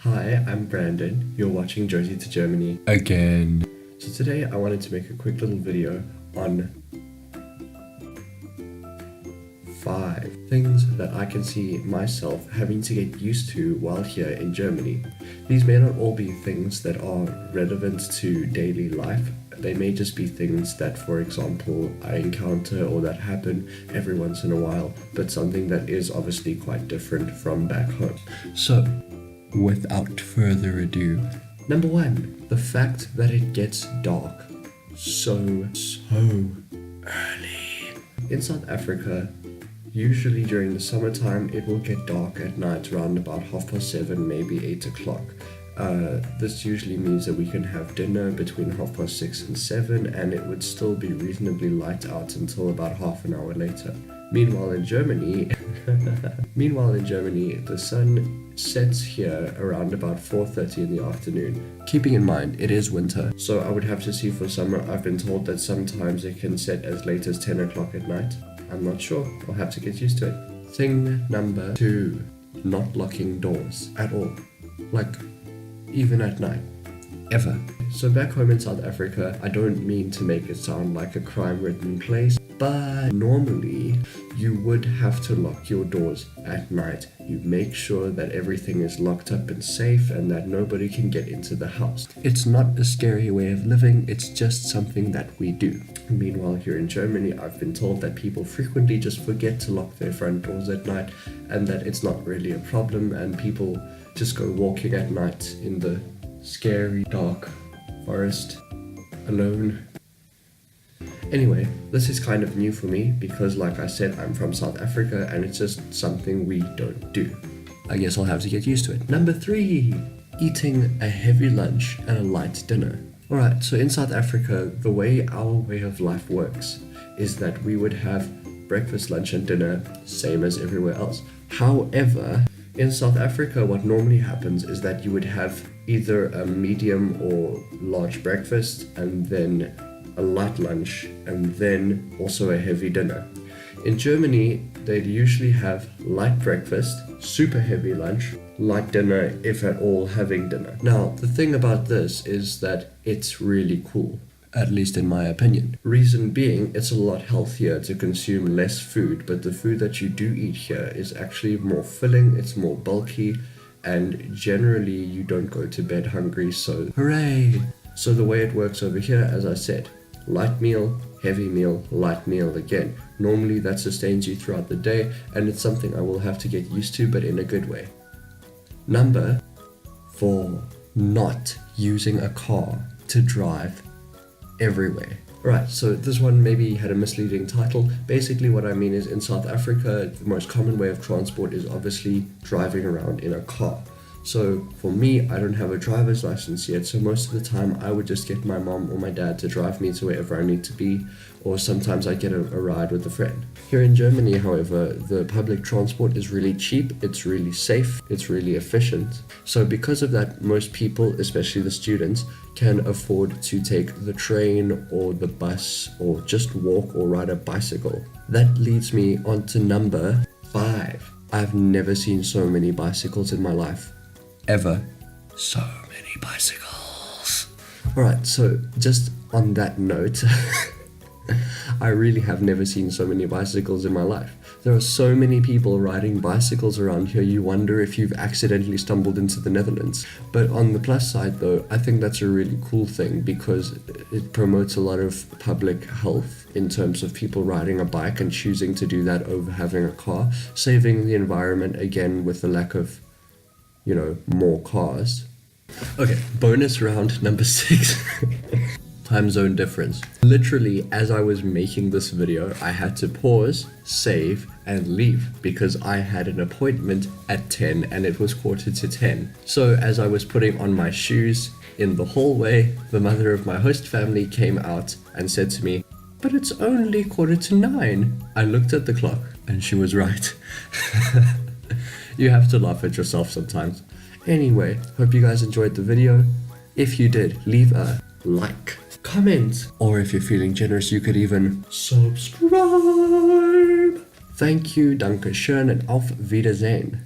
Hi, I'm Brandon. You're watching Jozi To Germany. Again. So today I wanted to make a quick little video on 5 things that I can see myself having to get used to while here in Germany. These may not all be things that are relevant to daily life. They may just be things that, for example, I encounter or that happen every once in a while, but something that is obviously quite different from back home. So, without further ado, Number 1, the fact that it gets dark so early. In South Africa, usually during the summertime, it will get dark at night around about 7:30, maybe 8 o'clock. This usually means that we can have dinner between 6:30 and 7, and it would still be reasonably light out until about half an hour later. Meanwhile in Germany, the sun sets here around about 4:30 in the afternoon. keeping in mind it is winter. So I would have to see for summer. I've been told that sometimes it can set as late as 10 o'clock at night. I'm not sure. I'll have to get used to it. Thing number 2, not locking doors at all. Like, even at night. Ever. So back home in South Africa, I don't mean to make it sound like a crime-ridden place, but normally you would have to lock your doors at night. You make sure that everything is locked up and safe and that nobody can get into the house. It's not a scary way of living, it's just something that we do. Meanwhile, here in Germany, I've been told that people frequently just forget to lock their front doors at night and that it's not really a problem, and people just go walking at night in the scary, dark forest alone. Anyway, this is kind of new for me because, like I said, I'm from South Africa and it's just something we don't do. I guess I'll have to get used to it. Number 3, eating a heavy lunch and a light dinner. Alright, so in South Africa, the way our way of life works is that we would have breakfast, lunch and dinner, same as everywhere else. However, in South Africa, what normally happens is that you would have either a medium or large breakfast and then a light lunch and then also a heavy dinner. In Germany, they'd usually have light breakfast, super heavy lunch, light dinner, if at all having dinner. Now, the thing about this is that it's really cool. At least in my opinion. Reason being, it's a lot healthier to consume less food, but the food that you do eat here is actually more filling, it's more bulky, and generally you don't go to bed hungry, so hooray! So the way it works over here, as I said, light meal, heavy meal, light meal again. Normally that sustains you throughout the day, and it's something I will have to get used to, but in a good way. Number 4, not using a car to drive everywhere. Right, so this one maybe had a misleading title. Basically what I mean is, in South Africa, the most common way of transport is obviously driving around in a car. So for me, I don't have a driver's license yet, so most of the time I would just get my mom or my dad to drive me to wherever I need to be, or sometimes I get a ride with a friend. Here in Germany, however, the public transport is really cheap, it's really safe, it's really efficient. So because of that, most people, especially the students, can afford to take the train or the bus or just walk or ride a bicycle. That leads me on to number 5. I've never seen so many bicycles in my life. Ever. So many bicycles. Alright, so just on that note, I really have never seen so many bicycles in my life. There are so many people riding bicycles around here, you wonder if you've accidentally stumbled into the Netherlands. But on the plus side though, I think that's a really cool thing because it promotes a lot of public health in terms of people riding a bike and choosing to do that over having a car, saving the environment again with the lack of, more cars. Okay, bonus round number 6. Time zone difference. Literally, as I was making this video, I had to pause, save, and leave because I had an appointment at 10 and it was 9:45. So as I was putting on my shoes in the hallway, the mother of my host family came out and said to me, "But it's only 9:45. I looked at the clock and she was right. You have to laugh at yourself sometimes. Anyway, hope you guys enjoyed the video. If you did, leave a like, comment, or if you're feeling generous, you could even subscribe. Thank you, danke schön, and auf Wiedersehen.